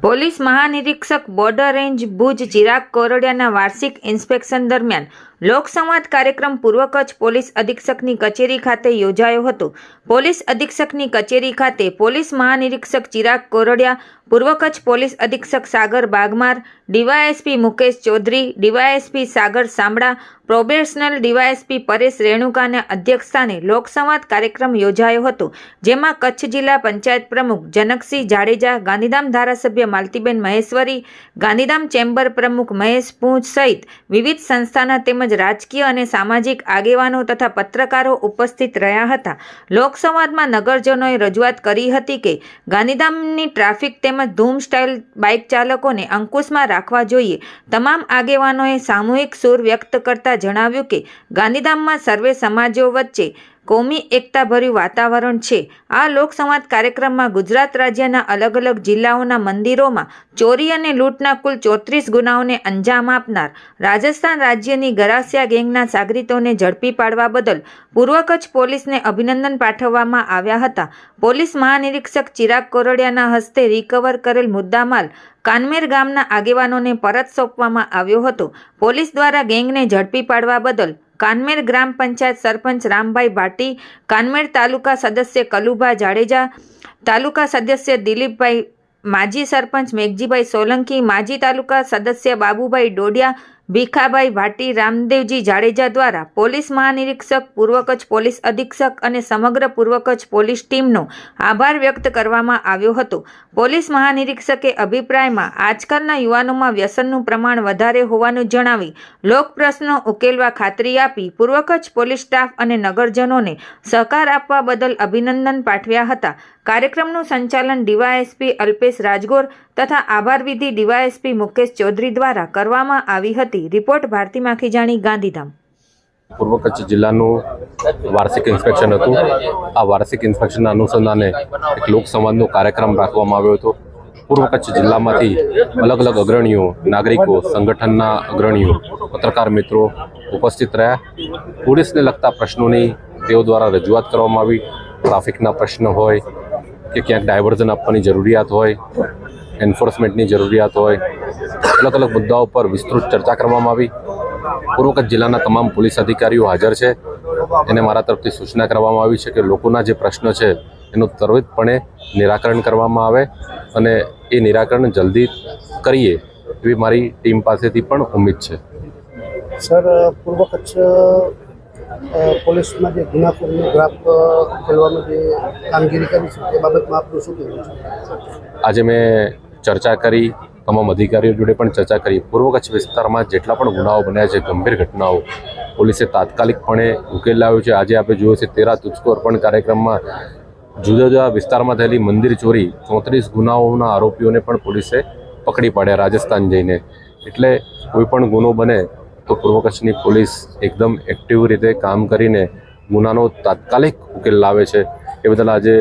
Police મહાનિરીક્ષક border range Bhuj Chirag કોરડિયાના વાર્ષિક ઇન્સ્પેક્શન દરમિયાન લોકસંવાદ કાર્યક્રમ પૂર્વ કચ્છ પોલીસ અધિક્ષકની કચેરી ખાતે યોજાયો હતો। પોલીસ અધિક્ષકની કચેરી ખાતે પોલીસ મહાનિરીક્ષક ચિરાગ કોરડિયા, પૂર્વ કચ્છ પોલીસ અધિક્ષક સાગર બાગમાર, ડીવાયએસપી મુકેશ ચૌધરી, ડીવાયએસપી સાગર સાંબળા, પ્રોબેશનલ ડીવાયએસપી પરેશ રેણુકાના અધ્યક્ષસ્થાને લોકસંવાદ કાર્યક્રમ યોજાયો હતો, જેમાં કચ્છ જિલ્લા પંચાયત પ્રમુખ જનકસિંહ જાડેજા, ગાંધીધામ ધારાસભ્ય માલતીબેન મહેશ્વરી, ગાંધીધામ ચેમ્બર પ્રમુખ મહેશ પૂંચ સહિત વિવિધ સંસ્થાના તેમજ રાજકીય અને સામાજિક આગેવાનો તથા પત્રકારો ઉપસ્થિત રહ્યા હતા। લોકસંવાદમાં નગરજનોએ રજૂઆત કરી હતી કે ગાંધીધામની ટ્રાફિક તેમજ ધૂમ સ્ટાઇલ બાઇક ચાલકોને અંકુશમાં રાખવા જોઈએ। તમામ આગેવાનોએ સામૂહિક સૂર વ્યક્ત કરતા જણાવ્યું કે ગાંધીધામમાં સર્વે સમાજો વચ્ચે કોમી એકતાભર્યું વાતાવરણ છે। આ લોકસંવાદ કાર્યક્રમમાં ગુજરાત રાજ્યના અલગ અલગ જિલ્લાઓના મંદિરોમાં ચોરી અને લૂંટના કુલ 34 ગુનાઓને અંજામ આપનાર રાજસ્થાન રાજ્યની ગરાસિયા ગેંગના સાગરીતોને ઝડપી પાડવા બદલ પૂર્વ કચ્છ પોલીસને અભિનંદન પાઠવવામાં આવ્યા હતા। પોલીસ મહાનિરીક્ષક ચિરાગ કોરડિયાના હસ્તે રિકવર કરેલ મુદ્દામાલ કાનમેર ગામના આગેવાનોને પરત સોંપવામાં આવ્યો હતો। પોલીસ દ્વારા ગેંગને ઝડપી પાડવા બદલ કાનમેર ગ્રામ પંચાયત સરપંચ રામભાઈ ભાટી, કાનમેર તાલુકા સદસ્ય કલુભા જાડેજા, તાલુકા સદસ્ય દિલીપભાઈ, માજી સરપંચ મેઘજીભાઈ સોલંકી, માજી તાલુકા સદસ્ય બાબુભાઈ ડોડિયા, ભીખાભાઈ ભાટી, રામદેવજી જાડેજા દ્વારા પોલીસ મહાનિરીક્ષક, પૂર્વ કચ્છ પોલીસ અધિક્ષક અને સમગ્ર પૂર્વ કચ્છ પોલીસ ટીમનો આભાર વ્યક્ત કરવામાં આવ્યો હતો। પોલીસ મહાનિરીક્ષકે અભિપ્રાયમાં આજકાલના યુવાનોમાં વ્યસનનું પ્રમાણ વધારે હોવાનું જણાવી લોક પ્રશ્નો ઉકેલવા ખાતરી આપી પૂર્વ કચ્છ પોલીસ સ્ટાફ અને નગરજનોને સહકાર આપવા બદલ અભિનંદન પાઠવ્યા હતા। કાર્યક્રમનું સંચાલન ડીવાયએસપી અલ્પેશ રાજગોર તથા આભાર વિધિ ડીવાયએસપી મુકેશ ચૌધરી દ્વારા કરવામાં આવી હતી। રિપોર્ટ ભારતી માખીજાણી, ગાંધીધામ। પૂર્વ કચ્છ જિલ્લાનું વાર્ષિક ઇન્સ્પેક્શન હતું। આ વાર્ષિક ઇન્સ્પેક્શનના અનુસંધાને એક લોકસંવાદનો કાર્યક્રમ રાખવામાં આવ્યો હતો। પૂર્વ કચ્છ જિલ્લામાંથી અલગ અલગ અગ્રણીઓ, નાગરિકો, સંગઠનના અગ્રણીઓ, પત્રકાર મિત્રો ઉપસ્થિત રહ્યા। પોલીસને લગતા પ્રશ્નોની તેઓ દ્વારા રજૂઆત કરવામાં આવી। ટ્રાફિકના પ્રશ્ન હોય કે ક્યાંક ડાયવર્ઝન આપવાની જરૂરિયાત હોય, એન્ફોર્સમેન્ટની જરૂરિયાત હોય, અલગ અલગ મુદ્દાઓ પર વિસ્તૃત ચર્ચા કરવામાં આવી। પૂર્વ કચ્છ જિલ્લાના તમામ પોલીસ અધિકારીઓ હાજર છે। એને મારા તરફથી સૂચના કરવામાં આવી છે કે લોકોના જે પ્રશ્ન છે એનું ત્વરિતપણે નિરાકરણ કરવામાં આવે અને એ નિરાકરણ જલ્દી કરીએ એવી મારી ટીમ પાસેથી પણ ઉમ્મીદ છે। સર, પૂર્વ કચ્છ પોલીસમાં જે ગુનાખોરીનો ગ્રાફ ઉકેલવાની જે કામગીરી કરી છે તે બાબતમાં આપનું શું કહેવું છે? આજે મેં ચર્ચા કરી, તમામ અધિકારીઓ જોડે પણ ચર્ચા કરી। પૂર્વ કચ્છ વિસ્તારમાં જેટલા પણ ગુનાઓ બન્યા છે, ગંભીર ઘટનાઓ, પોલીસે તાત્કાલિકપણે ઉકેલ લાવ્યો છે। આજે આપણે જોયું છે 13 તુચકો અર્પણ કાર્યક્રમમાં જુદા જુદા વિસ્તારમાં થયેલી મંદિર ચોરી 34 ગુનાઓના આરોપીઓને પણ પોલીસે પકડી પાડ્યા રાજસ્થાન જઈને। એટલે કોઈ પણ ગુનો બને તો પૂર્વ કચ્છની પોલીસ એકદમ એક્ટિવ રીતે કામ કરીને ગુનાનો તાત્કાલિક ઉકેલ લાવે છે। એ બદલ આજે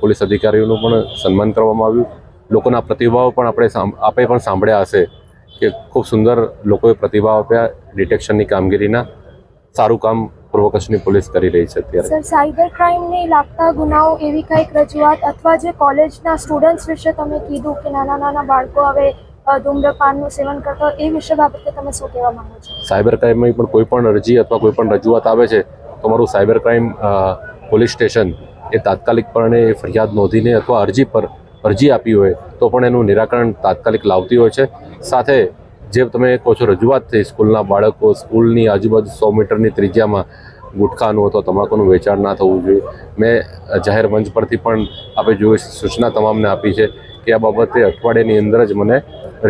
પોલીસ અધિકારીઓનું પણ સન્માન કરવામાં આવ્યું। લોકોના પ્રતિભાવો પણ આપણે પણ સાંભળ્યા હશે કે ખૂબ સુંદર લોકોએ પ્રતિભાવ આપ્યા ડિટેક્શનની કામગીરીના। સારું કામ પૂર્વ કચ્છની પોલીસ કરી રહી છે અત્યારે। સર, સાયબર ક્રાઇમને લાગતા ગુનાઓ એવી કંઈક રજૂઆત અથવા જે કોલેજના સ્ટુડન્ટ્સ વિશે તમે કીધું કે નાના નાના બાળકો હવે ધૂમ્રપાનનું સેવન કરતા, એ વિશે બાબતે તમે શું કહેવા માંગો છો? સાયબર ક્રાઇમમાં પણ કોઈ પણ અરજી અથવા કોઈ પણ રજૂઆત આવે છે તો મારું સાયબર ક્રાઇમ પોલીસ સ્ટેશન એ તાત્કાલિકપણે ફરિયાદ નોંધીને અથવા અરજી આપી હોય તો પણ એનું નિરાકરણ તાત્કાલિક લાવતી હોય છે। સાથે જે તમે કહો છો રજૂઆત થઈ, સ્કૂલના બાળકો, સ્કૂલની આજુબાજુ 100 મીટરની ત્રિજ્યામાં ગુટખાનું અથવા તમાકુનું વેચાણ ના થવું જોઈએ। મેં જાહેર મંચ પરથી પણ આપણે જોઈ સૂચના તમામને આપી છે કે આ બાબતે અઠવાડિયાની અંદર જ મને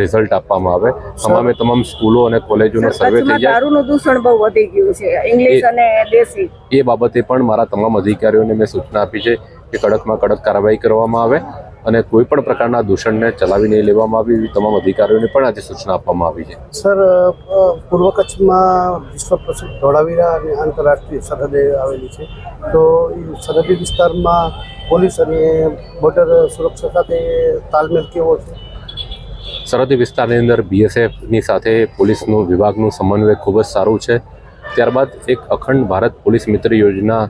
રિઝલ્ટ આપવામાં આવે। તમામ સ્કૂલો અને કોલેજોનો સર્વે થઈ જાય। દારૂનું દૂષણ બહુ વધી ગયું છે, ઇંગ્લિશ અને દેશી, એ બાબતે પણ મારા તમામ અધિકારીઓને મેં સૂચના આપી છે કે કડકમાં કડક કાર્યવાહી કરવામાં આવે અને કોઈ પણ પ્રકારના દૂષણને ચલાવી નહીં લેવામાં આવે એવી તમામ અધિકારીઓને પણ આજે સૂચના આપવામાં આવી છે। સર, પૂર્વ કચ્છમાં વિશ્વ પ્રસિદ્ધ ધોળાવીરા અને આંતરરાષ્ટ્રીય સરહદે આવેલી છે, તો એ સરહદી વિસ્તારમાં પોલીસ અને બોર્ડર સુરક્ષા સાથે તાલમેલ કેવો છે? સરહદી વિસ્તારની અંદર BSFની સાથે પોલીસનું વિભાગનું સમન્વય ખૂબ જ સારું છે। ત્યારબાદ એક અખંડ ભારત પોલીસ મિત્ર યોજના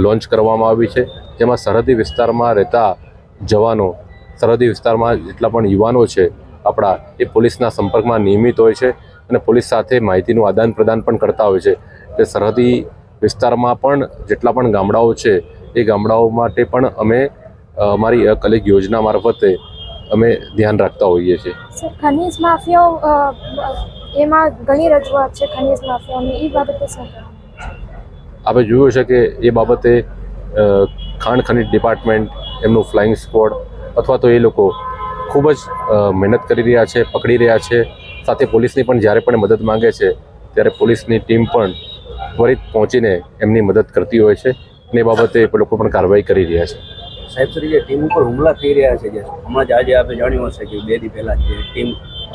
લોન્ચ કરવામાં આવી છે, જેમાં સરહદી વિસ્તારમાં રહેતા જવાનો સરહદી વિસ્તારમાં જેટલા પણ યુવાનો છે આપણા, એ પોલીસના સંપર્કમાં નિયમિત હોય છે અને પોલીસ સાથે માહિતીનું આદાન પ્રદાન પણ કરતા હોય છે. એટલે સરહદી વિસ્તારમાં પણ જેટલા પણ ગામડાઓ છે એ ગામડાઓ માટે પણ અમે અમારી અલગ યોજના મારફતે અમે ધ્યાન રાખતા હોઈએ છીએ. સર, ખનીજ માફિયાઓ એમાં ઘણી રજૂઆત છે ખનીજ માફિયાઓની, એ બાબતે શું કહેવાનું? આપણે જોયું છે કે એ બાબતે ખાણ ખનીજ ડિપાર્ટમેન્ટ, એમનું ફ્લાઇંગ સ્ક્વોડ અથવા તો એ લોકો ખૂબ જ મહેનત કરી રહ્યા છે, પકડી રહ્યા છે. સાથે પોલીસની પણ જ્યારે પણ મદદ માંગે છે ત્યારે પોલીસની ટીમ પણ ત્વરિત પહોંચીને એમની મદદ કરતી હોય છે અને એ બાબતે એ લોકો પણ કાર્યવાહી કરી રહ્યા છે. સાહેબ તરીકે ટીમ ઉપર હુમલા થઈ રહ્યા છે. જે હમણાં જ આજે આપણે જાણ્યું હશે કે 2 દી પહેલાં જે ટીમ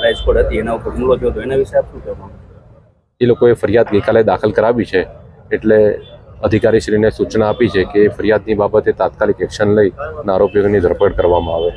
રાજકોટ હતી એના ઉપર હુમલો થયો હતો, એના વિશે આપ શું કહેવાનું? એ લોકોએ ફરિયાદ ગઈકાલે દાખલ કરાવી છે, એટલે અધિકારીશ્રીને સૂચના આપી છે કે ફરિયાદની બાબતે તાત્કાલિક એક્શન લઈ આરોપીઓની ધરપકડ કરવામાં આવે.